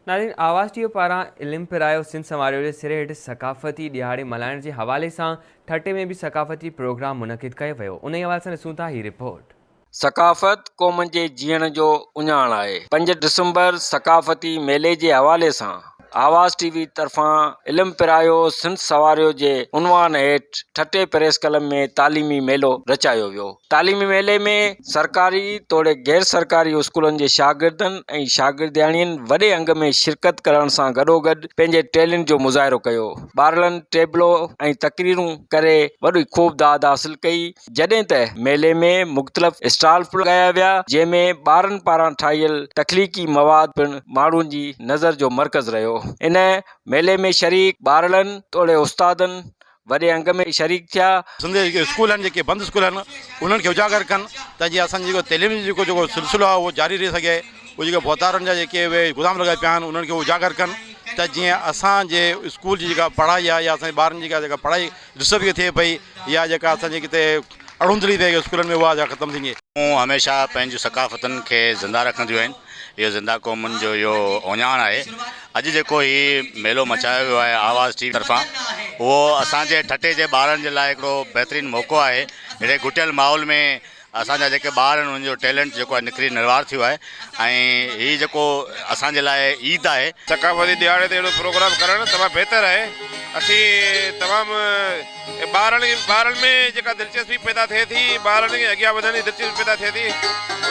नाज़रीन, आवाज़ टीवी पारां इल्म पिरायो सिंध संवारियो जे सिरे हेठि सक़ाफ़ती ॾियारे मल्हाइण जे हवाले सां ठटे में भी सक़ाफ़ती प्रोग्राम मुनक़िद कयो वियो। उन हवाले सां ॾिसूं था ही रिपोर्ट। सक़ाफ़त क़ौम जे जीअण जो उञाण आहे। 5 डिसंबर सक़ाफ़ती मेले जे हवाले सां आवाज़ टीवी तरफ़ां इल्म पिरायो सिंध संवारियो जे उनवान हेठि ठटे प्रेस क्लब में तालीमी मेलो रचायो वियो। तालीमी मेले में सरकारी तोड़े गैर सरकारी स्कूलनि जे शागिर्दनि ऐं शागिर्दियाणियुनि वॾे अंग में शिरकत करण सां गॾोगॾु पंहिंजे टैलेंट जो मुज़ाहिरो कयो। ॿारनि टेबलो ऐं तक़रीरूं करे वॾी खूब दाद हासिल कई। जॾहिं त मेले में मुख़्तलिफ़ स्टॉल लगाया विया, जंहिंमें ॿारनि पारां ठाहियल तख़लीक़ी मवाद पिणु माण्हुनि जी नज़र जो मर्कज़ रहियो। इन मेले में शरीक ॿारनि तोड़े उस्तादनि वॾे अंग में शरीक थिया। सिंध स्कूल आहिनि जेके बंदि स्कूल आहिनि उन्हनि खे उजागर कनि त जीअं असांजो जेको तइलीम जेको सिलसिलो आहे उहो जारी रही सघे। उहे जेके बोतारनि जा जेके उहे गुदाम लॻा पिया आहिनि उन्हनि खे उजागर कनि त जीअं असांजे स्कूल जी जेका पढ़ाई आहे या असांजे ॿारनि जी जेका पढ़ाई डिस्टर्ब थिए पई या जेका असांजे किथे अड़ुंधरी थिए स्कूलनि में उहा ख़तमु थींदी। हमेशह पंहिंजूं सक़ाफ़तनि खे ज़िंदा रखंदियूं आहिनि। इहो ज़िंदा क़ौमुनि जो इहो उञाण आहे। अॼु जेको ही मेलो मचायो वियो आहे आवाज़ टीवी तरफ़ां, उहो असांजे ठटे जे ॿारनि जे लाइ हिकिड़ो बहितरीनु मौक़ो आहे। अहिड़े घुटियल माहौल में असांजा जेके ॿार आहिनि उन्हनि जो टैलेंट जेको आहे निकिरी निर्वार थियो आहे ऐं हीअ जेको असांजे लाइ ईद आहे। सक़ाफ़ती ॾियारे ते अहिड़ो प्रोग्राम करणु तमामु बहितर आहे। असीं तमामु ॿारनि में जेका दिलचस्पी पैदा थिए थी, ॿारनि खे अॻियां वधण जी दिलचस्पी पैदा थिए थी,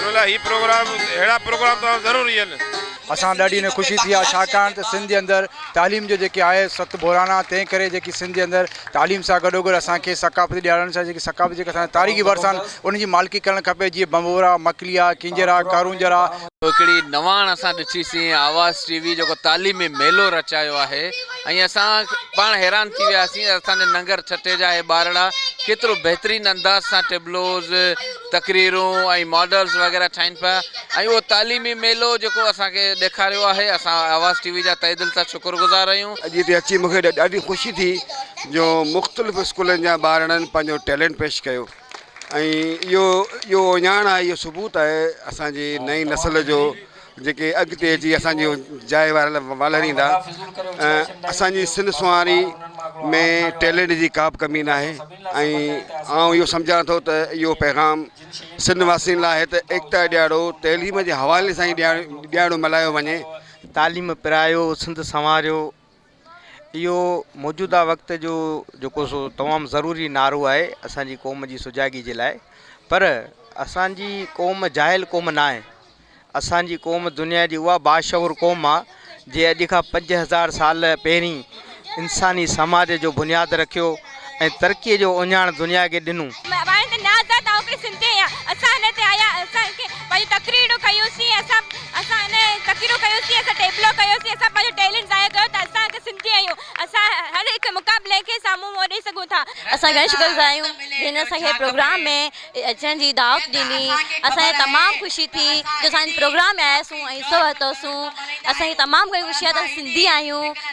उन लाइ हीअ प्रोग्राम अहिड़ा प्रोग्राम तमामु ज़रूरी आहिनि। असां ॾाढी न ख़ुशी थी आहे छाकाणि त सिंध जे अंदरि तालीम जो जेके आहे सख़्तु बहिराना, तंहिं करे जेकी सिंध जे अंदरि तालीम सां गॾोगॾु असांखे सक़ाफ़ती ॾियारनि सां जेकी सक़ाफ़त जेके असांजा तारीख़ी वरिसा आहिनि उनजी मालिकी करणु खपे। जीअं बंबोरा, मकलिया, किंजरा, कारूंजरा। हिकिड़ी नवाण असां ॾिठीसीं आवाज़ टीवी जेको तालीमी मेलो रचायो आहे ऐं असां पाण हैरान थी वियासीं। असांजे नंगर छटे जा ॿारड़ा केतिरो बहितरीनु अंदाज़ सां टेबलोज़, तक़रीरूं ऐं मॉडल्स वग़ैरह ठाहिनि पिया ऐं उहो तालीमी मेलो जेको असांखे ॾेखारियो आहे। असां आवाज़ टीवी जा तहे दिलि सां शुक्रगुज़ार आहियूं। अॼु हिते अची मूंखे ॾाढी ख़ुशी थी जो मुख़्तलिफ़ स्कूलनि जा ॿारनि पंहिंजो टैलेंट पेश कयो ऐं इहो उञाण आहे, इहो सबूत आहे असांजी नई नस्ल जो जेके अॻिते अची असांजो जाइ वालरींदा। असांजी सिंध सुवारी में टैलेंट जी का बि कमी न आहे ऐं आउं इहो सम्झां थो त इहो पैगाम सिंध वासियुनि लाइ त एकता ॾियारो तइलीम जे हवाले सां ई ॾियारो मल्हायो वञे। तालीम पिरायो सिंध संवारियो, इहो मौजूदा वक़्त जो जेको सो तमामु ज़रूरी नारो आहे असांजी क़ौम जी सुजाॻी जे लाइ। पर असांजी क़ौम जाहिल क़ौम न आहे। असांजी क़ौम दुनिया जी उहा बाशऊर क़ौम आहे जे अॼु खां 5000 साल पहिरीं इंसानी समाज जो बुनियादु रखियो ऐं तरक़ीअ जो उञाण दुनिया खे ॾिनो। असां घणे शुक्रगुज़ार आहियूं हिन असांखे प्रोग्राम में अचण जी दावत ॾिनी। असांखे तमामु ख़ुशी थी जो असांजे प्रोग्राम में आयासीं ऐं हिसो वरितोसीं। असांखे तमामु घणी ख़ुशी आहे त सिंधी आहियूं।